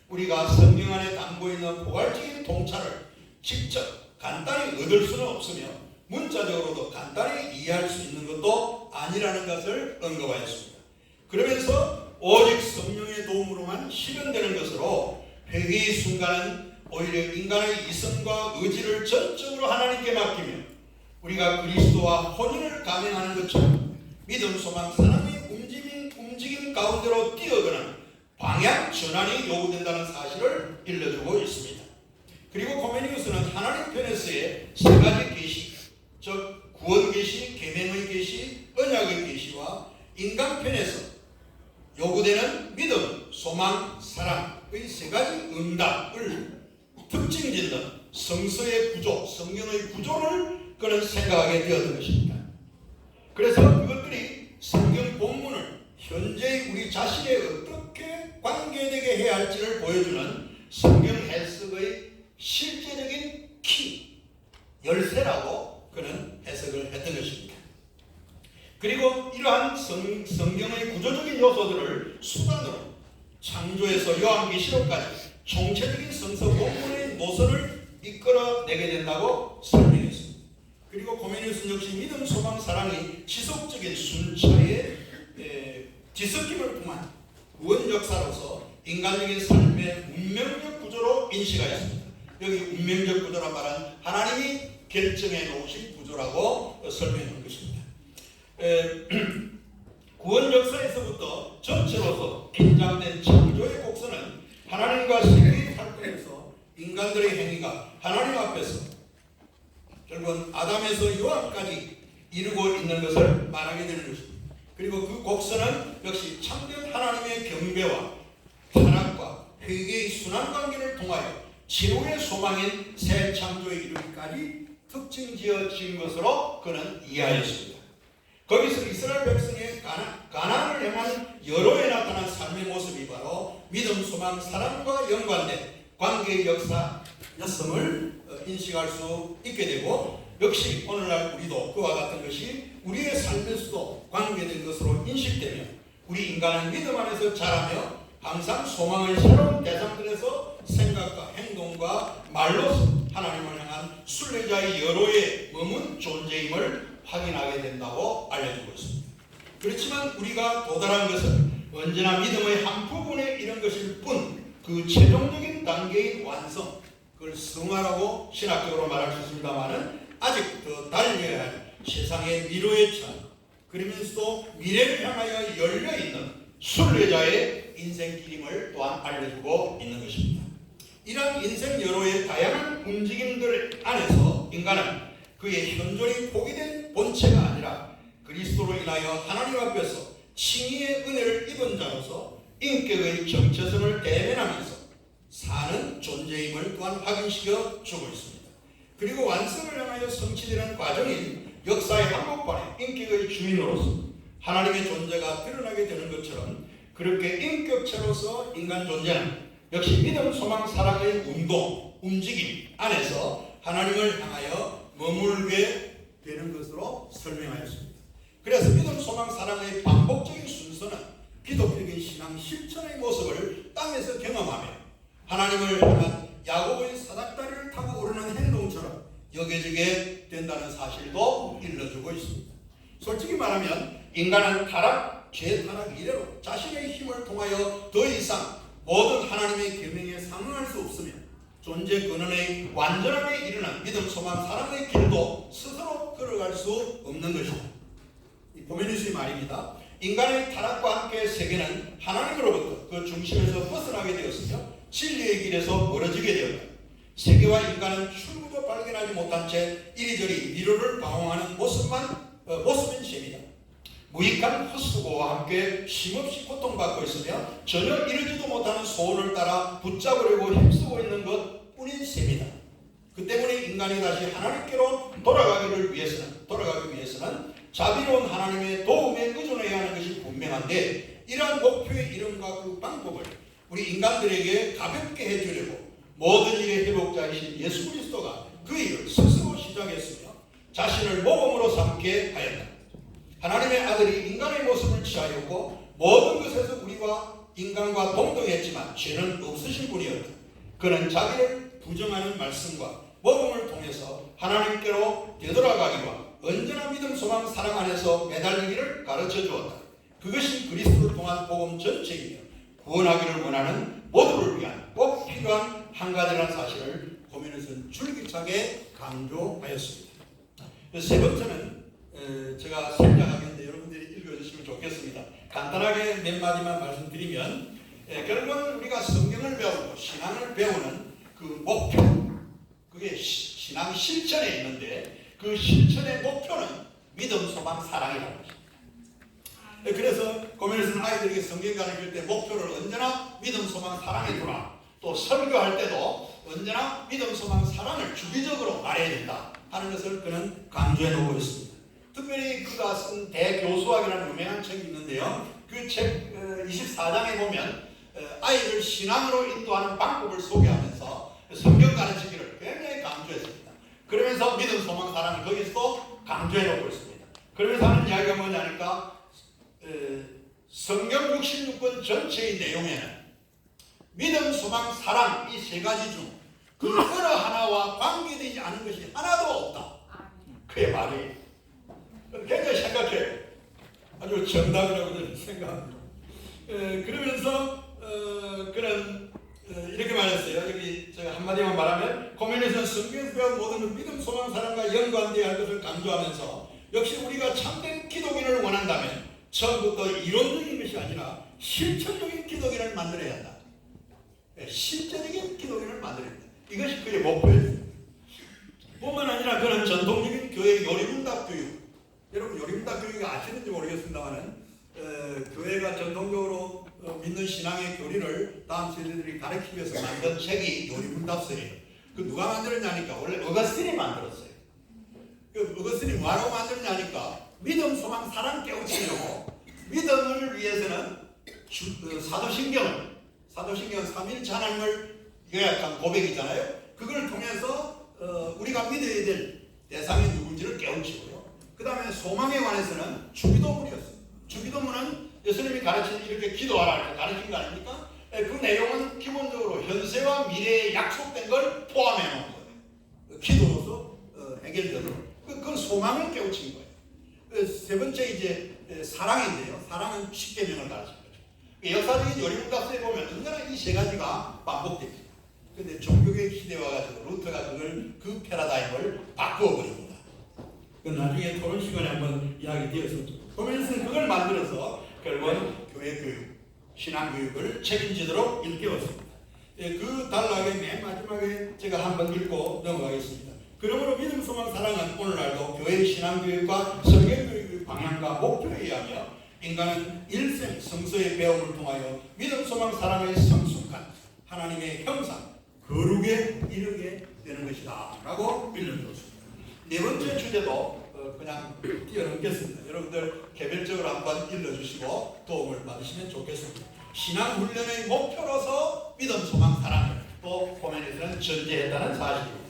우리가 성경 안에 담고 있는 포괄적인 통찰을 직접 간단히 얻을 수는 없으며 문자적으로도 간단히 이해할 수 있는 것도 아니라는 것을 언급하였습니다. 그러면서 오직 성령의 도움으로만 실현되는 것으로 회개의 순간은 오히려 인간의 이성과 의지를 전적으로 하나님께 맡기며 우리가 그리스도와 혼인을 감행하는 것처럼 믿음, 소망, 사랑의 움직임 가운데로 뛰어드는 방향 전환이 요구된다는 사실을 일러주고 있습니다. 그리고 코메니우스는 하나님 편에서의 세 가지 계시, 즉 구원 계시, 계명의 계시, 언약의 계시와 인간 편에서 요구되는 믿음, 소망, 사랑의 세 가지 응답을 특징짓는 성서의 구조, 성경의 구조를 그는 생각하게 되었던 것입니다. 그래서 그것들이 성경 본문을 현재 우리 자신에 어떻게 관계되게 해야 할지를 보여주는 성경 해석의 실제적인 키, 열쇠라고 그는 해석을 했던 것입니다. 그리고 이러한 성경의 구조적인 요소들을 수단으로 창조에서 요한계시록까지 총체적인 성서 본문의 노선을 이끌어내게 된다고 설명했습니다. 그리고 고메니우스는 역시 믿음, 소망, 사랑이 지속적인 순차의 뒤섞임을 통한 구원 역사로서 인간적인 삶의 운명적 구조로 인식하였습니다. 여기 운명적 구조란 말은 하나님이 결정해 놓으신 구조라고 설명한 것입니다. 구원 역사에서부터 전체로서 긴장된 창조의 곡선은 하나님과 세계의 활동에서 인간들의 행위가 하나님 앞에서 결국은 아담에서 요한까지 이루고 있는 것을 말하게 되는 것입니다. 그리고 그 곡선은 역시 참된 하나님의 경배와 타락과 회개의 순환관계를 통하여 최후의 소망인 새 창조에 이르기까지 특징 지어진 것으로 그는 이해하였습니다. 거기서 이스라엘 백성의 가나안을 향한 여로에 나타난 삶의 모습이 바로 믿음, 소망, 사랑과 연관된 관계의 역사였음을 인식할 수 있게 되고, 역시 오늘날 우리도 그와 같은 것이 우리의 삶에서도 관계된 것으로 인식되며 우리 인간은 믿음 안에서 자라며 항상 소망의 새로운 대상들에서 생각과 행동과 말로서 하나님을 향한 순례자의 여로에 머문 존재임을 확인하게 된다고 알려주고 있습니다. 그렇지만 우리가 도달한 것은 언제나 믿음의 한 부분에 이른 것일 뿐 그 최종적인 단계인 완성, 그걸 성화라고 신학적으로 말할 수 있습니다만은 아직 더 달려야 할 세상의 미로의 차, 그러면서도 미래를 향하여 열려있는 순례자의 인생길임을 또한 알려주고 있는 것입니다. 이러한 인생 여로의 다양한 움직임들 안에서 인간은 그의 현존이 포기된 본체가 아니라 그리스도로 인하여 하나님 앞에서 칭의의 은혜를 입은 자로서 인격의 정체성을 대면하면서 사는 존재임을 또한 확인시켜 주고 있습니다. 그리고 완성을 향하여 성취되는 과정인 역사의 한복판에 인격의 주인으로서 하나님의 존재가 드러나게 되는 것처럼, 그렇게 인격체로서 인간 존재는 역시 믿음, 소망, 사랑의 운동, 움직임 안에서 하나님을 향하여 머물게 되는 것으로 설명하였습니다. 그래서 믿음, 소망, 사랑의 반복적인 순서는 기독교적인 신앙 실천의 모습을 땅에서 경험하며 하나님을 향한 야곱의 사닥다리를 타고 오르는 행동처럼 여겨지게 된다는 사실도 일러주고 있습니다. 솔직히 말하면 인간은 타락, 죄타락 이래로 자신의 힘을 통하여 더 이상 모든 하나님의 계명에 상응할 수 없으며 존재 근원의 완전함에 이르는 믿음, 소망, 사랑의 길도 스스로 걸어갈 수 없는 것이다. 이 보메니스의 말입니다. 인간의 타락과 함께 세계는 하나님으로부터 그 중심에서 벗어나게 되었으며 진리의 길에서 멀어지게 되었다. 세계와 인간은 출구도 발견하지 못한 채 이리저리 미로를 방황하는 모습인 셈이다. 무익한 헛수고와 함께 쉼없이 고통받고 있으며 전혀 이루지도 못하는 소원을 따라 붙잡으려고 힘쓰고 있는 것 뿐인 셈이다. 그 때문에 인간이 다시 하나님께로 돌아가기 위해서는 자비로운 하나님의 도움에 의존해야 하는 것이 분명한데, 이러한 목표의 이름과 그 방법을 우리 인간들에게 가볍게 해주려고 모든 일의 회복자이신 예수 그리스도가 그 일을 스스로 시작했으며 자신을 모범으로 삼게 하였다. 하나님의 아들이 인간의 모습을 취하였고 모든 것에서 우리와 인간과 동등했지만 죄는 없으신 분이었다. 그는 자기를 부정하는 말씀과 모범을 통해서 하나님께로 되돌아가기와 언제나 믿음, 소망, 사랑 안에서 매달리기를 가르쳐 주었다. 그것이 그리스도를 통한 복음 전체이며 구원하기를 원하는 모두를 위한 꼭 필요한 한 가지라는 사실을 고민에서는 줄기차게 강조하였습니다. 세 번째는 제가 생략하겠는데 여러분들이 읽어주시면 좋겠습니다. 간단하게 몇 마디만 말씀드리면, 결국은 우리가 성경을 배우고 신앙을 배우는 그 목표, 그게 신앙 실천에 있는데 그 실천의 목표는 믿음, 소망, 사랑이라는 것입니다. 그래서 고민에서는 아이들에게 성경 가르칠 때 목표를 언제나 믿음, 소망, 사랑에 두라. 또 설교할 때도 언제나 믿음, 소망, 사랑을 주기적으로 말해야 된다 하는 것을 그는 강조해 놓고 있습니다. 특별히 그가 쓴 대교수학이라는 유명한 책이 있는데요. 그 책 24장에 보면 아이를 신앙으로 인도하는 방법을 소개하면서 성경 가르치기를 굉장히 강조했습니다. 그러면서 믿음, 소망, 사랑을 거기서도 강조해 놓고 있습니다. 그러면서 하는 이야기가 뭐냐니까 성경 66권 전체의 내용에는 믿음, 소망, 사랑 이 세 가지 중 그 어느 하나와 관계되지 않은 것이 하나도 없다. 그의 말이 굉장히 생각해요. 아주 정답이라고 저는 생각합니다. 그러면서 그는 이렇게 말했어요. 여기 제가 한마디만 말하면, 고민에서는 성경에서 배운 모든 그 믿음, 소망, 사랑과 연관되어야 할 것을 강조하면서 역시 우리가 참된 기독인을 원한다면 처음부터 이론적인 것이 아니라 실천적인 기독인을 만들어야 한다. 실제적인 기독인을 만들어야 한다. 이것이 그의 목표였습니다. 뿐만 아니라 그는 전통적인 교회 요리문답 교육, 여러분 요림답 교육이 아시는지 모르겠습니다만은 교회가 전통적으로 믿는 신앙의 교리를 다음 세대들이 가르치기 위해서 만든 책이 요리문답서예요. 그 누가 만들었냐니까 원래 어거스틴이 만들었어요. 그 어거스틴이 뭐라고 만들었냐니까 믿음, 소망, 사랑 깨우치려고 믿음을 위해서는 사도신경은 3일차 하나님을 요약한 고백이잖아요. 그걸 통해서 우리가 믿어야 될 대상이 누군지를 깨우치고요. 그 다음에 소망에 관해서는 주기도문이었어요. 주기도문은 예수님이 가르친 이렇게 기도하라 이렇게 가르친 거 아닙니까? 그 내용은 기본적으로 현세와 미래에 약속된 걸 포함해 놓은 거예요. 기도로서 해결되도록. 그건 소망을 깨우친 거예요. 세 번째 이제 사랑인데요. 사랑은 십계명을 가르친 거죠. 역사적인 요리문답서에 보면 언제나 이 세 가지가 반복됩니다. 근데 종교개혁 시대에 와가지고 루터가 그 패러다임을 바꾸어버립니다. 그 나중에 토론 시간에 한번 이야기 되었습니다. 보면서 그걸 만들어서 결국은 교회 교육, 신앙 교육을 책임지도록 일깨웠습니다. 그 단락의 맨 마지막에 제가 한번 읽고 넘어가겠습니다. 그러므로 믿음, 소망, 사랑은 오늘날도 교회 신앙 교육과 성경 교육의 방향과 목표에 의하며 인간은 일생 성서의 배움을 통하여 믿음, 소망, 사랑의 성숙한 하나님의 형상, 거룩에 이르게 되는 것이다 라고 빌려주었습니다. 네 번째 주제도 그냥 뛰어넘겠습니다. 여러분들 개별적으로 한번 읽어주시고 도움을 받으시면 좋겠습니다. 신앙훈련의 목표로서 믿음, 소망, 사랑을 또 포메니스는 전제했다는 사실입니다.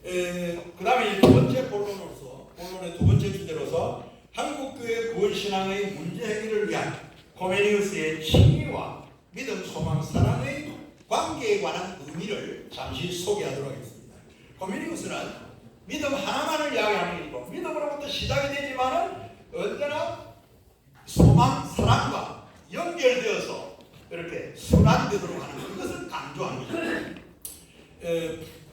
그 다음에 두 번째 본론의 두 번째 주제로서 한국교회 구원신앙의 문제 해결을 위한 코메니우스의 칭의와 믿음, 소망, 사랑의 관계에 관한 의미를 잠시 소개하도록 하겠습니다. 코메니우스는 믿음 하나만을 이야기하는 것이고 믿음으로부터 시작이 되지만은 언제나 소망, 사랑과 연결되어서 이렇게 순환되도록 하는 그것을 강조한 것입니다.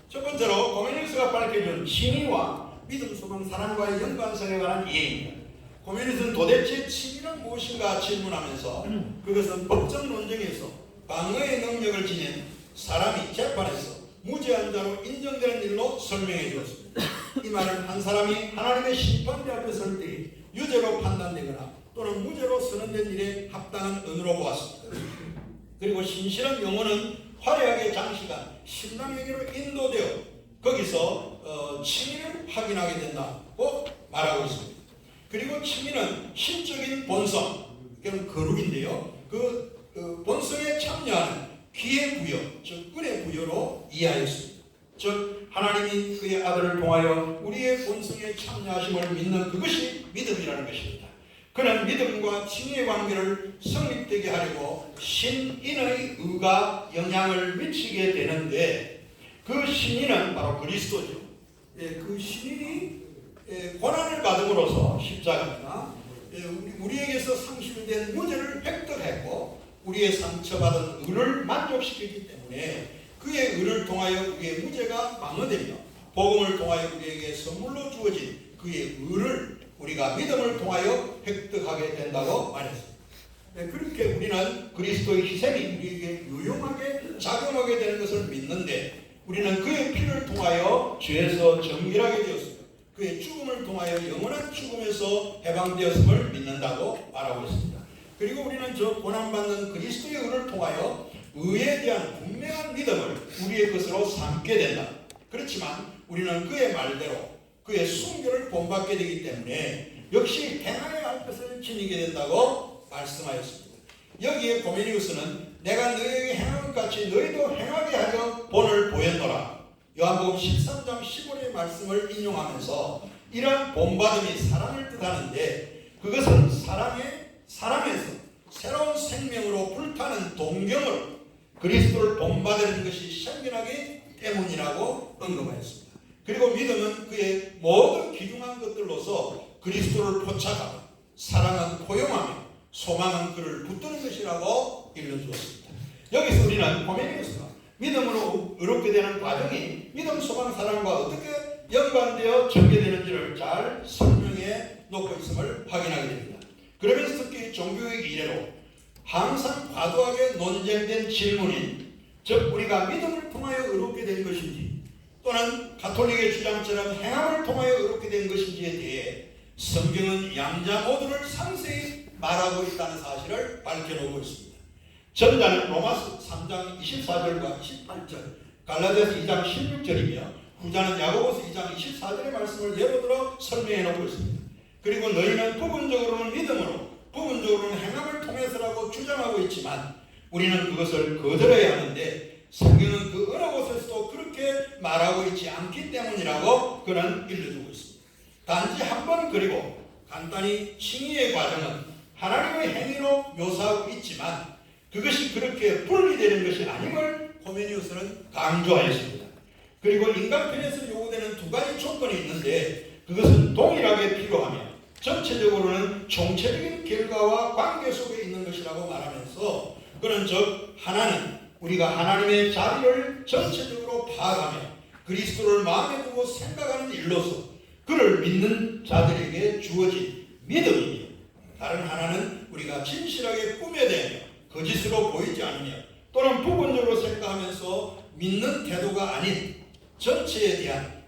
첫 번째로 코메니우스가 밝혀준 칭의와 믿음, 소망, 사랑과의 연관성에 관한 이해입니다. 코메니우스는 도대체 칭의는 무엇인가 질문하면서 그것은 법적 논쟁에서 방어의 능력을 지닌 사람이 재판에서 무죄한 자로 인정되는 일로 설명해 주었습니다. 이 말은 한 사람이 하나님의 심판대 앞에 설 때 유죄로 판단되거나 또는 무죄로 선언된 일에 합당한 은으로 보았습니다. 그리고 신실한 영혼은 화려하게 장식한 신랑에게로 인도되어 거기서 칭의를 확인하게 된다고 말하고 있습니다. 그리고 칭의는 신적인 본성, 이건 거룩인데요. 그 본성에 참여하는 귀의 부여, 즉 은의 부여로 이해하였습니다. 즉 하나님이 그의 아들을 통하여 우리의 본성에 참여하심을 믿는 그것이 믿음이라는 것입니다. 그는 믿음과 칭의의 관계를 성립되게 하려고 신인의 의가 영향을 미치게 되는데 그 신인은 바로 그리스도죠. 그 신인이 고난을 받음으로써 십자가입니다. 우리에게서 상실된 무죄를 획득했고 우리의 상처받은 의를 만족시켰기 때문에 그의 의를 통하여 우리의 무죄가 방어되며 복음을 통하여 우리에게 선물로 주어진 그의 의를 우리가 믿음을 통하여 획득하게 된다고 말했습니다. 그렇게 우리는 그리스도의 희생이 우리에게 유용하게 작용하게 되는 것을 믿는데 우리는 그의 피를 통하여 죄에서 정결하게 되었습니다. 그의 죽음을 통하여 영원한 죽음에서 해방되었음을 믿는다고 말하고 있습니다. 그리고 우리는 저 고난받는 그리스도의 의를 통하여 의에 대한 분명한 믿음을 우리의 것으로 삼게 된다. 그렇지만 우리는 그의 말대로 그의 순교를 본받게 되기 때문에 역시 행하여야 할 것을 지니게 된다고 말씀하였습니다. 여기에 코메니우스는 내가 너에게 행한 것 같이 너희도 행하게 하여 본을 보였노라. 요한복음 13장 15절의 말씀을 인용하면서 이러한 본받음이 사랑을 뜻하는데 그것은 사랑에서 새로운 생명으로 불타는 동경으로 그리스도를 본받는 것이 생겨나기 때문이라고 언급하였습니다. 그리고 믿음은 그의 모든 귀중한 것들로서 그리스도를 포착하고 사랑은 포용하며 소망은 그를 붙드는 것이라고 일러주었습니다. 여기서 우리는 코메니우스가 믿음으로 의롭게 되는 과정이 믿음, 소망, 사랑과 어떻게 연관되어 전개되는지를 잘 설명해 놓고 있음을 확인하게 됩니다. 그러면서 특히 종교의 이래로 항상 과도하게 논쟁된 질문인 즉 우리가 믿음을 통하여 의롭게 된 것인지 또는 가톨릭의 주장처럼 행함을 통하여 의롭게 된 것인지에 대해 성경은 양자 모두를 상세히 말하고 있다는 사실을 밝혀놓고 있습니다. 전자는 로마서 3장 24절과 28절, 갈라디아서 2장 16절이며 후자는 야고보서 2장 24절의 말씀을 예로 들어 설명해 놓고 있습니다. 그리고 너희는 부분적으로는 믿음으로 부분적으로는 행함을 통해서라고 주장하고 있지만 우리는 그것을 거절해야 하는데 성경은 그 어느 곳에서도 그렇게 말하고 있지 않기 때문이라고 그는 일러주고 있습니다. 단지 한 번 그리고 간단히 칭의의 과정은 하나님의 행위로 묘사하고 있지만 그것이 그렇게 분리되는 것이 아님을 호메니우스는 강조하였습니다. 그리고 인간편에서 요구되는 두 가지 조건이 있는데 그것은 동일하게 필요하며 전체적으로는 총체적인 결과와 관계 속에 있는 것이라고 말하면서 그는 즉 하나는 우리가 하나님의 자리를 전체적으로 파악하며 그리스도를 마음에 두고 생각하는 일로서 그를 믿는 자들에게 주어진 믿음이며 다른 하나는 우리가 진실하게 꾸며대며 거짓으로 보이지 않으며 또는 부분적으로 생각하면서 믿는 태도가 아닌 전체에 대한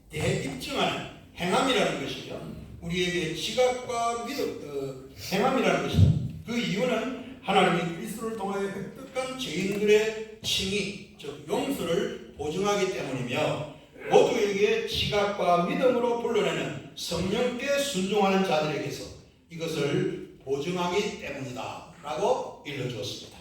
대입증하는 행함이라는 것이요 우리에게 지각과 믿음, 행함이라는 것이다. 그 이유는 하나님이 그리스도를 통하여 획득한 죄인들의 칭의, 즉 용서를 보증하기 때문이며 모두에게 지각과 믿음으로 불러내는 성령께 순종하는 자들에게서 이것을 보증하기 때문이다 라고 일러주었습니다.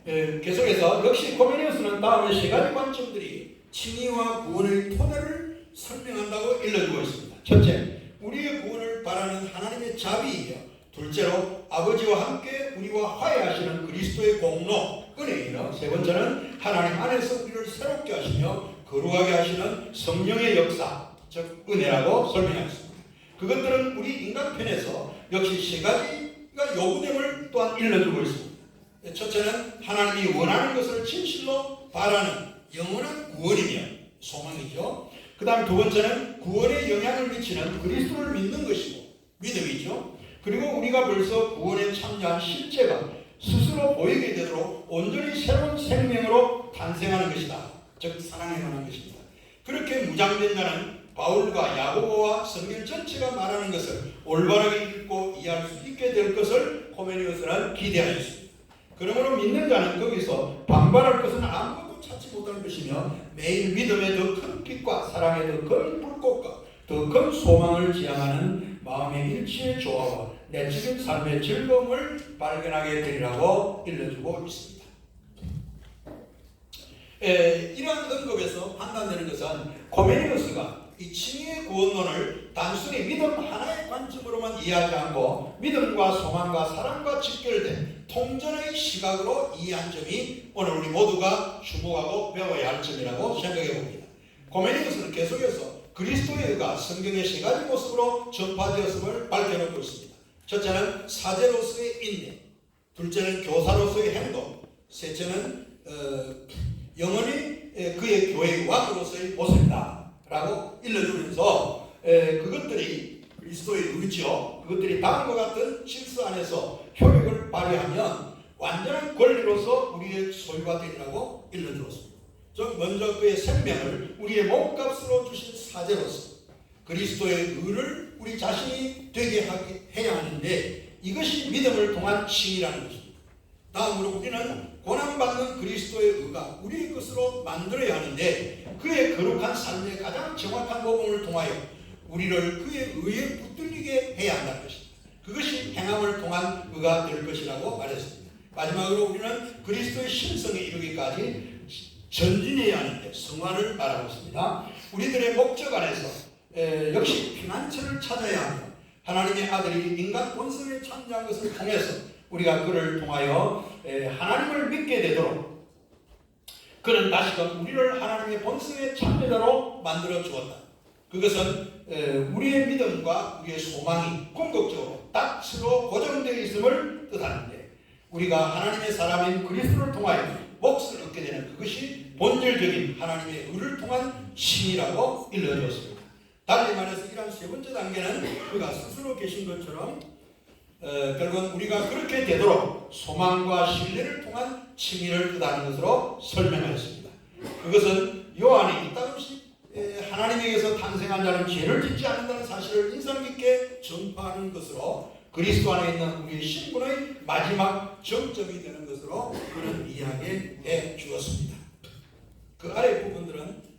계속해서 역시 코메니우스는 다음에 세 가지 관점들이 칭의와 구원의 토대를 설명한다고 일러주고 있습니다. 첫째, 우리의 구원을 바라는 하나님의 자비이며 둘째로 아버지와 함께 우리와 화해하시는 그리스도의 공로, 은혜이며 세 번째는 하나님 안에서 우리를 새롭게 하시며 거룩하게 하시는 성령의 역사, 즉 은혜라고 설명하였습니다. 그것들은 우리 인간편에서 역시 세 가지가 요구됨을 또한 일러주고 있습니다. 첫째는 하나님이 원하는 것을 진실로 바라는 영원한 구원이며 소망이죠. 그 다음 두 번째는 구원에 영향을 미치는 그리스도를 믿는 것이고 믿음이죠. 그리고 우리가 벌써 구원에 참여한 실제가 스스로 보이게 되도록 온전히 새로운 생명으로 탄생하는 것이다. 즉 사랑에 관한 것입니다. 그렇게 무장된 자는 바울과 야고보와 성경 전체가 말하는 것을 올바르게 읽고 이해할 수 있게 될 것을 호메니우스는 기대하였습니다. 그러므로 믿는 자는 거기서 반발할 것은 아무것도 찾지 못할 것이며 매일 믿음의 더 큰 빛과 사랑의 더 큰 불꽃과 더 큰 소망을 지향하는 마음의 일치의 조화와 내적인 삶의 즐거움을 발견하게 되리라고 일러주고 있습니다. 이러한 언급에서 판단되는 것은 코메니우스가 이 칭의의 구원론을 단순히 믿음 하나의 관점으로만 이해하지 않고 믿음과 소망과 사랑과 직결된 통전의 시각으로 이해한 점이 오늘 우리 모두가 주목하고 배워야 할 점이라고 생각해 봅니다. 코메니우스는 계속해서 그리스도의 의가 성경의 세 가지 모습으로 전파되었음을 밝혀놓고 있습니다. 첫째는 사제로서의 인내, 둘째는 교사로서의 행동, 셋째는 영원히 그의 교회의 왕으로서의 모습이다 라고 일러주면서 그것들이 그리스도의 의지요, 그것들이 다음과 같은 질서 안에서 효력을 발휘하면 완전한 권리로서 우리의 소유가 되리라고 일러주었습니다. 즉 먼저 그의 생명을 우리의 몸값으로 주신 사제로서 그리스도의 의를 우리 자신이 되게 해야 하는데 이것이 믿음을 통한 칭의라는 것입니다. 다음으로 우리는 고난받는 그리스도의 의가 우리의 것으로 만들어야 하는데 그의 거룩한 삶의 가장 정확한 모범을 통하여 우리를 그의 의에 붙들리게 해야 한다는 것입니다. 그것이 행함을 통한 의가 될 것이라고 말했습니다. 마지막으로 우리는 그리스도의 신성에 이르기까지 전진해야 하는데 성화를 말하고 있습니다. 우리들의 목적 안에서 역시 피난처를 찾아야 하며 하나님의 아들이 인간 본성에 참여한 것을 통해서 우리가 그를 통하여 하나님을 믿게 되도록 그는 다시금 우리를 하나님의 본성의 참여자로 만들어 주었다. 그것은 우리의 믿음과 우리의 소망이 궁극적으로 닥치로 고정되어 있음을 뜻하는데 우리가 하나님의 사람인 그리스도를 통하여 몫을 얻게 되는 그것이 본질적인 하나님의 의를 통한 칭의라고 일러주었습니다. 달리 말해서 이러한 세 번째 단계는 우리가 스스로 계신 것처럼 결국은 우리가 그렇게 되도록 소망과 신뢰를 통한 칭의를 뜻하는 것으로 설명하였습니다. 그것은 요한이 이따금씩 하나님에게서 탄생한 자는 죄를 짓지 않는다는 사실을 인상 깊게 전파하는 것으로 그리스도 안에 있는 우리의 신분의 마지막 정점이 되는 것으로 그는 이야기해 주었습니다. 그 아래 부분들은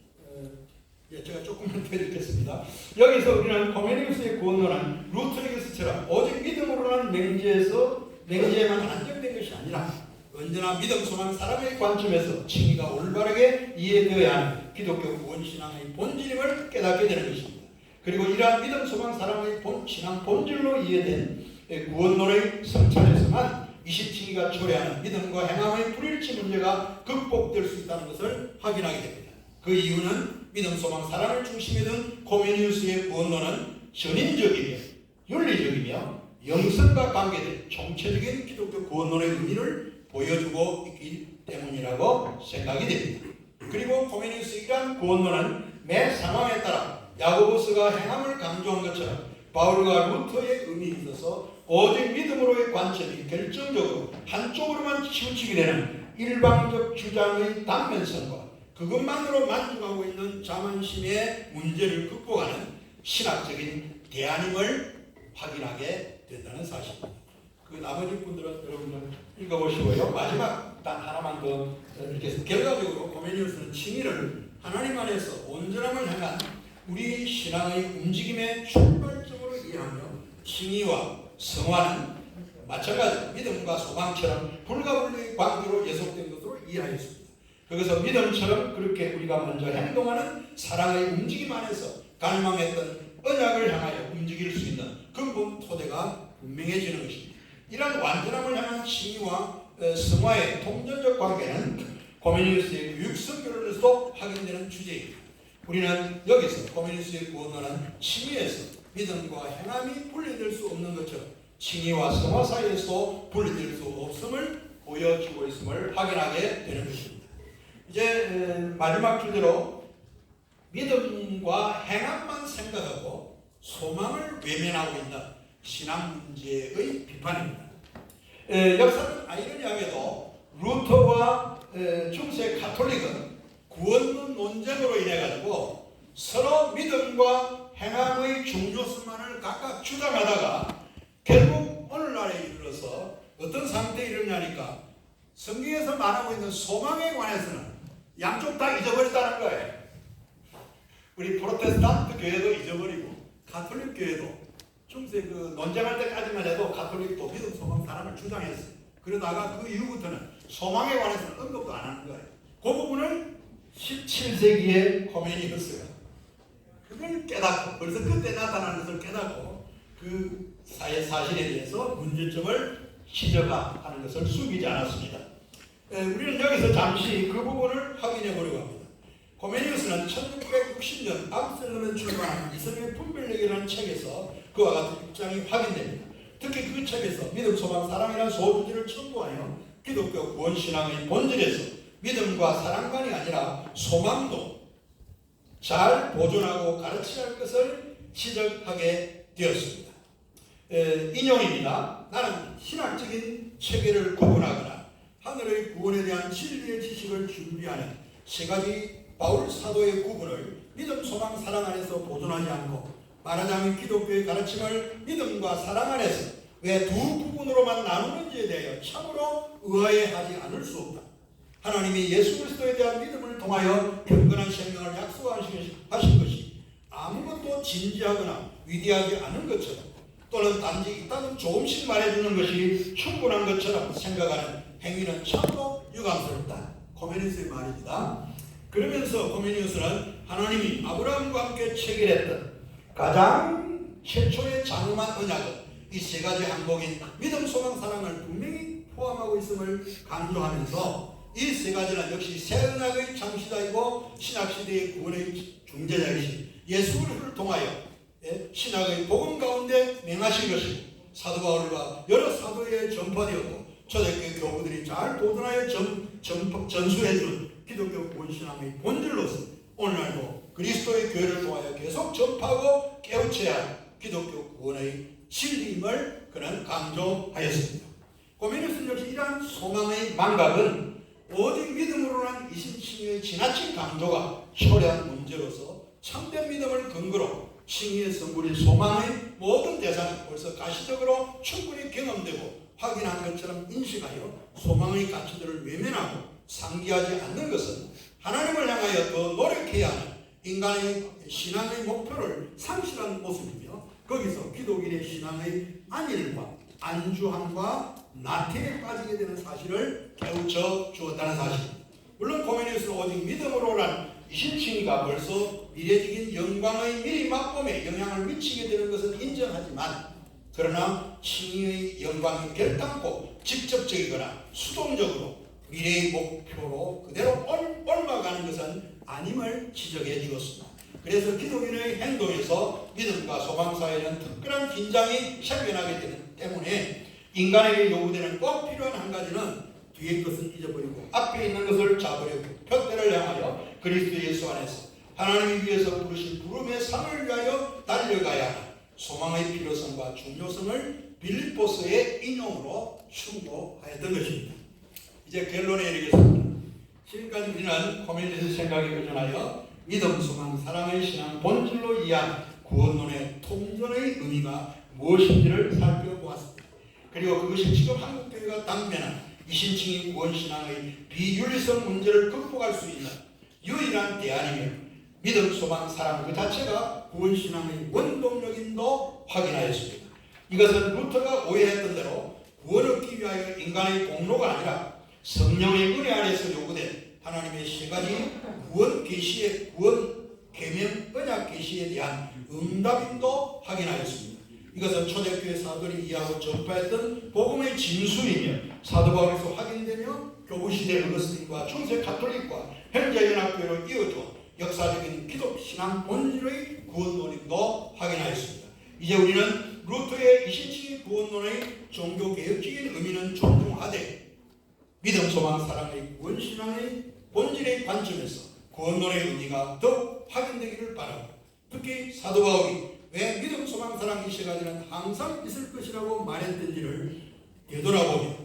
제가 조금만 더 읽겠습니다. 여기서 우리는 코메니우스의 구원론은 루터에게서처럼 오직 믿음으로는 맹제에만 한정된 것이 아니라 언제나 믿음, 소망, 사랑의 관점에서 칭의가 올바르게 이해되어야 하는 기독교 구원신앙의 본질임을 깨닫게 되는 것입니다. 그리고 이러한 믿음, 소망, 사랑의 신앙 본질로 이해된 구원론의 성찰에서만 20칭의가 초래하는 믿음과 행함의 불일치 문제가 극복될 수 있다는 것을 확인하게 됩니다. 그 이유는 믿음, 소망, 사랑을 중심에 둔 코메니우스의 구원론은 전인적이며 윤리적이며 영성과 관계된 총체적인 기독교 구원론의 의미를 보여주고 있기 때문이라고 생각이 됩니다. 그리고 코메니우스의 이러한 구원론은 매 상황에 따라 야고보스가 행함을 강조한 것처럼 바울과 루터의 의미에 있어서 오직 믿음으로의 관점이 결정적으로 한쪽으로만 치우치게 되는 일방적 주장의 단면성과 그것만으로 만족하고 있는 자만심의 문제를 극복하는 신학적인 대안임을 확인하게 된다는 사실입니다. 그 나머지 분들은 여러분들 읽어보시고요. 마지막 단 하나만 더 읽겠습니다. 결과적으로 코메니우스는 칭의를 하나님 안에서 온전함을 향한 우리 신앙의 움직임의 출발점으로 이해하며 칭의와 성화는 마찬가지로 믿음과 소망처럼 불가분리의 관계로 예속된 것으로 이해하였습니다. 그래서 믿음처럼 그렇게 우리가 먼저 행동하는 사랑의 움직임 안에서 갈망했던 언약을 향하여 움직일 수 있는 근본 토대가 분명해지는 것입니다. 이러한 완전함을 향한 칭의와 성화의 통전적 관계는 코메니우스의 교육성교로서도 확인되는 주제입니다. 우리는 여기서 코메니우스의 구원론은 칭의에서 믿음과 행함이 분리될 수 없는 것처럼 칭의와 성화 사이에서 분리될 수 없음을 보여주고 있음을 확인하게 되는 것입니다. 이제 마지막 주제로 믿음과 행함만 생각하고 소망을 외면하고 있는 신앙 문제의 비판입니다. 역사는 아이러니하게도 루터와 중세 가톨릭은 구원론 논쟁으로 인해 가지고 서로 믿음과 행함의 중요성만을 각각 주장하다가 결국 오늘날에 이르러서 어떤 상태에 이르냐니까 성경에서 말하고 있는 소망에 관해서는 양쪽 다 잊어버렸다는 거예요. 우리 프로테스탄트 교회도 잊어버리고 가톨릭 교회도 중세 그 논쟁할 때까지만 해도 가톨릭도 믿음, 소망, 사랑을 주장했어요. 그러다가 그 이후부터는 소망에 관해서는 언급도 안 하는 거예요. 그 부분을 17세기의 코메니우스가 그걸 깨닫고 벌써 그때 나타나는 것을 깨닫고 그 사실에 대해서 문제점을 지적하는 것을 숨기지 않았습니다. 우리는 여기서 잠시 그 부분을 확인해 보려고 합니다. 코메니우스는 1660년 암스텔름에 출간한 이성의 분별력이라는 책에서 그와 같은 입장이 확인됩니다. 특히 그 책에서 믿음, 소망, 사랑이라는 소주제를 첨부하여 기독교 구원신앙의 본질에서 믿음과 사랑만이 아니라 소망도 잘 보존하고 가르쳐야 할 것을 지적하게 되었습니다. 인용입니다. 나는 신학적인 체계를 구분하거나 하늘의 구원에 대한 진리의 지식을 준비하는 세 가지 바울 사도의 구분을 믿음, 소망, 사랑 안에서 보존하지 않고 말하자면 기독교의 가르침을 믿음과 사랑 안에서 왜 두 부분으로만 나누는지에 대하여 참으로 의아해하지 않을 수 없다. 하나님이 예수 그리스도에 대한 믿음을 통하여 경건한 생명을 약속하신 것이 아무것도 진지하거나 위대하지 않은 것처럼 또는 단지 있다면 조금씩 말해주는 것이 충분한 것처럼 생각하는 행위는 참으로 유감스럽다. 코메니우스의 말입니다. 그러면서 코메니우스는 하나님이 아브라함과 함께 체결했던 가장 최초의 장엄한 언약은 이 세 가지 항목인 믿음, 소망, 사랑을 분명히 포함하고 있음을 강조하면서 이 세 가지는 역시 새 언약의 창시자이고 신약시대의 구원의 중재자이신 예수 그리스도를 통하여 신약의 복음 가운데 명하신 것이고 사도 바울과 여러 사도에 전파되었고 초대교회 교부들이 잘 보존하여 전수해준 기독교 구원신앙의 본질로서 오늘날도 그리스도의 교회를 통하여 계속 전파하고 깨우쳐야 할 기독교 구원의 진리임을 그는 강조하였습니다. 코메니우스는 역시 이러한 소망의 망각은 오직 믿음으로는 이심칭의의 지나친 강조가 초래한 문제로서 참된 믿음을 근거로 칭의의 성분인 소망의 모든 대상이 벌써 가시적으로 충분히 경험되고 확인한 것처럼 인식하여 소망의 가치들을 외면하고 상기하지 않는 것은 하나님을 향하여 더 노력해야 하는 인간의 신앙의 목표를 상실한 모습이며 거기서 기독인의 신앙의 안일과 안주함과 나태에 빠지게 되는 사실을 깨우쳐 주었다는 사실입니다. 물론 코메니우스는 오직 믿음으로란 이신칭의가 벌써 미래적인 영광의 미리 맛봄에 영향을 미치게 되는 것은 인정하지만 그러나 칭의의 영광이 결단코 직접적이거나 수동적으로 미래의 목표로 그대로 옮아가는 것은 아님을 지적해 주었습니다. 그래서 기독인의 행동에서 믿음과 소망 사이에는 특별한 긴장이 생겨나게 되는 때문에 인간에게 요구되는 꼭 필요한 한 가지는 뒤의 것을 잊어버리고 앞에 있는 것을 잡으려고 표대를 향하여 그리스도 예수 안에서 하나님이 위해서 부르신 부름의 상을 위하여 달려가야 하는 소망의 필요성과 중요성을 빌립보서의 인용으로 충고하였던 것입니다. 이제 결론에 이르겠습니다. 지금까지 우리는 코메니우스 생각에 의존하여 믿음, 소망, 사랑의 신앙 본질로 이해한 구원론의 통전의 의미가 무엇인지를 살펴보았습니다. 그리고 그것이 지금 한국교회가 당면한 이신칭의 구원신앙의 비윤리성 문제를 극복할 수 있는 유일한 대안이며 믿음, 소망, 사랑 그 자체가 구원신앙의 원동력임도 확인하였습니다. 이것은 루터가 오해했던 대로 구원 얻기 위하여 인간의 공로가 아니라 성령의 은혜 안에서 요구된 하나님의 세 가지 구원 계시의 구원 계명 언약 계시에 대한 응답임도 확인하였습니다. 이것은 초대교회 사도들이 이해하고 전파했던 복음의 진술이며 사도 바울에서 확인되며 교부시대 어거스틴과 중세 가톨릭과 현재 연합교회로 이어져 역사적인 기독 신앙 본질의 구원론임도 확인하였습니다. 이제 우리는 루터의 이신칭의 구원론의 종교개혁적인 의미는 존중하되 믿음, 소망, 사랑의 구원신앙의 본질의 관점에서 구원론의 의미가 더욱 확인되기를 바라고 특히 사도 바울이 왜 믿음, 소망, 사랑 이 세 가지는 항상 있을 것이라고 말했던지를 되돌아보며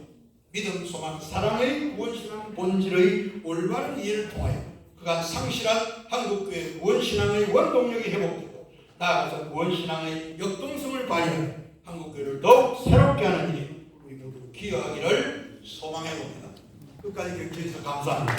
믿음, 소망, 사랑의 구원신앙 본질의 올바른 이해를 통하여 그간 상실한 한국교회 구원신앙의 원동력이 회복되고 나아가서 구원신앙의 역동성을 발휘하여 한국교회를 더욱 새롭게 하는 일에 우리 모두 기여하기를 소망해 봅니다. 끝까지 경청해 주셔서 감사합니다.